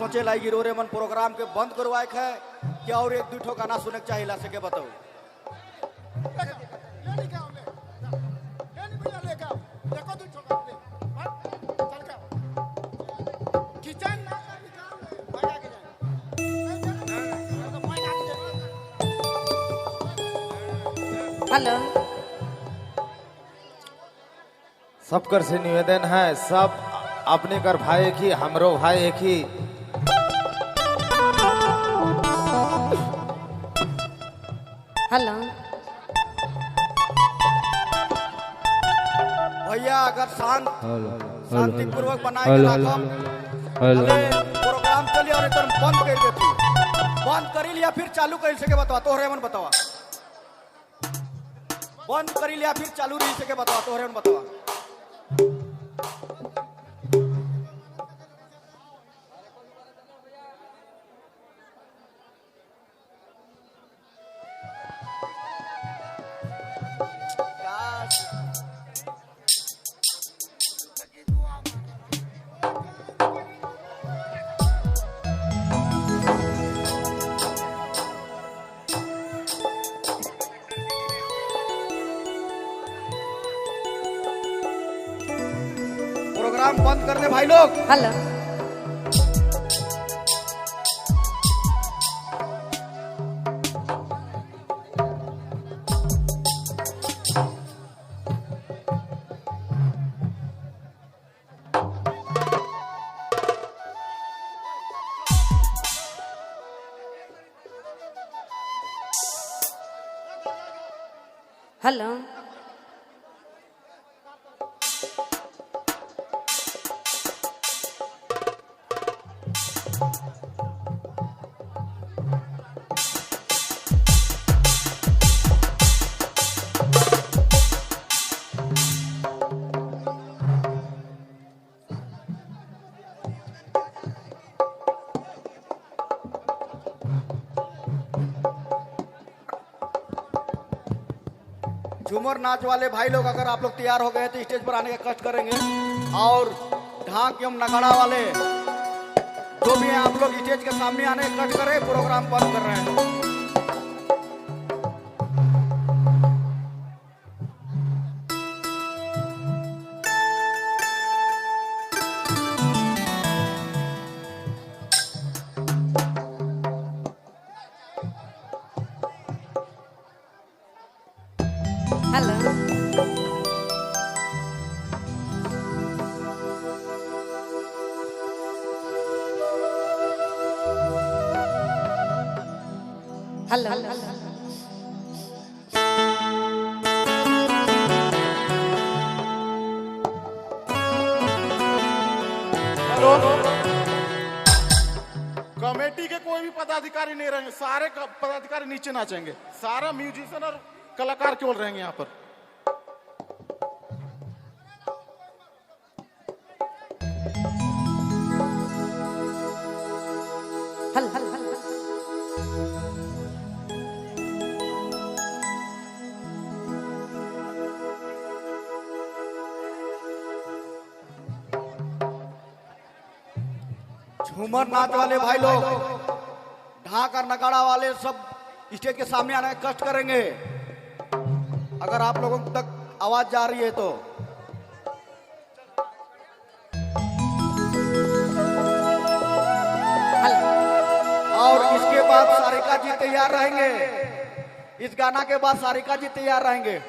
सोचे लागी रे मन प्रोग्राम के बंद करवाए है क्या और एक दू ठो गाना सुने के चाहिए ला सके बताओ। हेलो सबकर से निवेदन है, सब अपने कर भाई एक ही, हमरो भाई एक ही। हेलो भैया अगर शांतिपूर्वक बनाए के रखम प्रोग्राम चली और एकदम बंद कर देती, बंद करी लिया फिर चालू कर सके बतावा तोहरे मन बतावा, बंद करी लिया फिर चालू रही सके बतावा तोहरे मन बतावा। प्रोग्राम बंद कर दे भाई लोग। हेलो हेलो झूमर नाच वाले भाई लोग अगर आप लोग तैयार हो गए तो स्टेज पर आने का कष्ट करेंगे, और ढाक एवं नगाड़ा वाले जो भी हैं आप लोग स्टेज के सामने आने का कष्ट करें, प्रोग्राम बंद कर रहे हैं। हेलो हेलो कमेटी के कोई भी पदाधिकारी नहीं रहेंगे, सारे पदाधिकारी नीचे नाचेंगे, सारा म्यूजिशियन और कलाकार केवल रहेंगे यहाँ पर। झूमर नाच वाले भाई लोग, ढाक और नगाड़ा वाले सब स्टेज के सामने आने का कष्ट करेंगे, अगर आप लोगों तक आवाज जा रही है तो। और इसके बाद सारिका जी तैयार रहेंगे, इस गाना के बाद सारिका जी तैयार रहेंगे।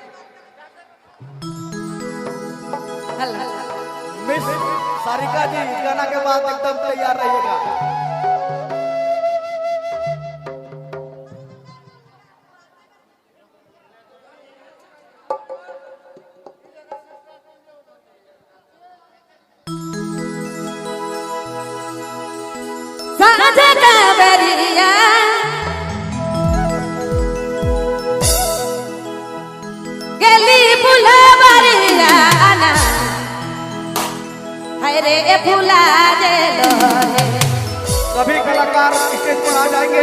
मिस सारिका जी इस गाना के बाद एकदम तैयार रहिएगा। सभी कलाकार स्टेज पर आ जाएंगे।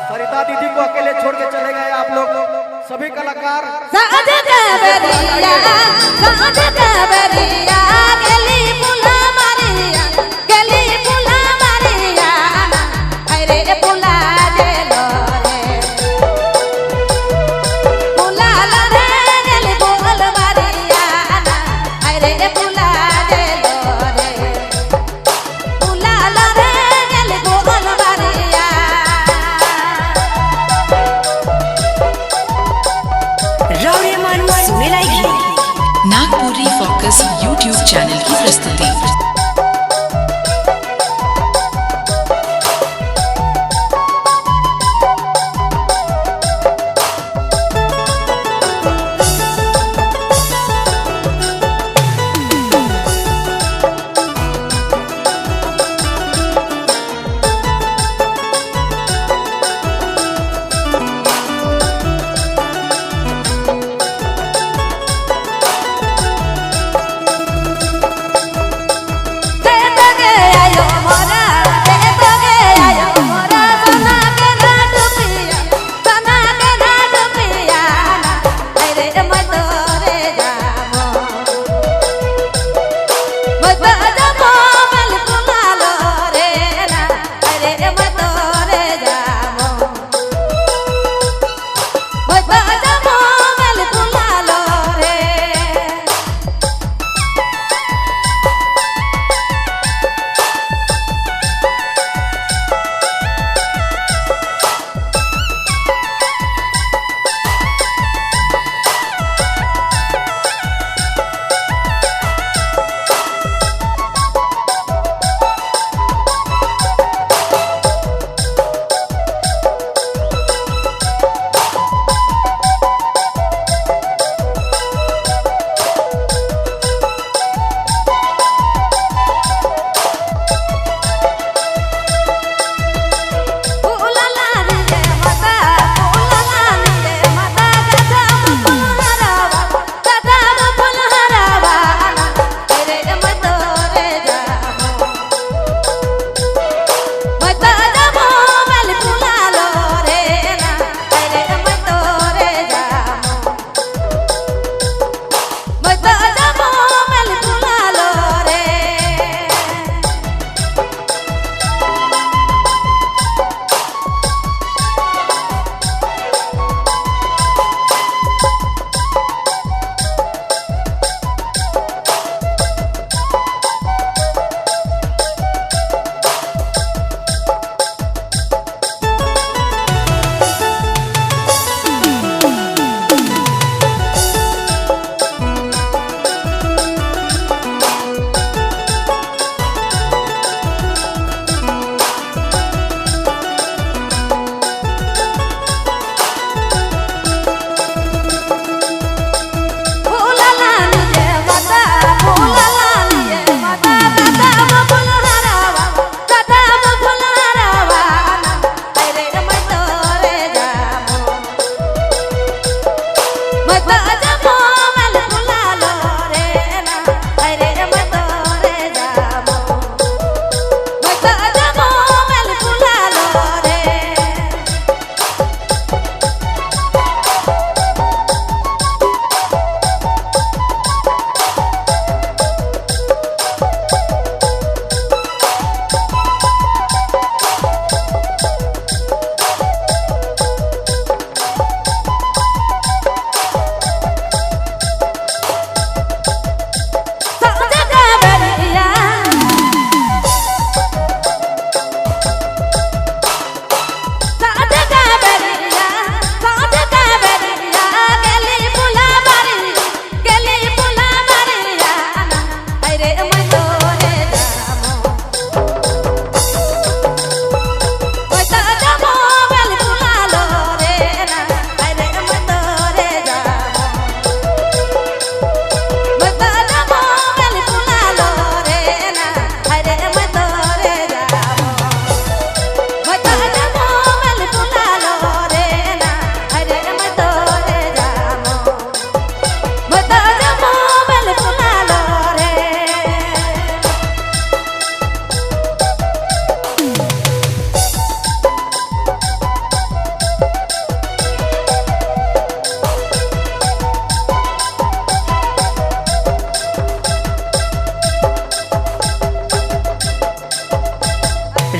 सरिता दीदी को अकेले छोड़ के चले गए आप लोग। सभी कलाकार साज गबरिया साज गबरिया गली फुला मारिया गली फुला मारिया अरे फुला दे लो रे फुला लो रे गली बोल मारिया अरे फुला दे लो रे फुला लो रे गली बोल मारिया रौड़े मन सुने लागी नागपुरी फोकस यूट्यूब चैनल की प्रस्तुति।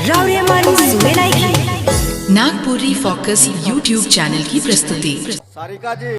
रावरे मन सुने नागपुरी फोकस यूट्यूब चैनल की प्रस्तुति। सारिका जी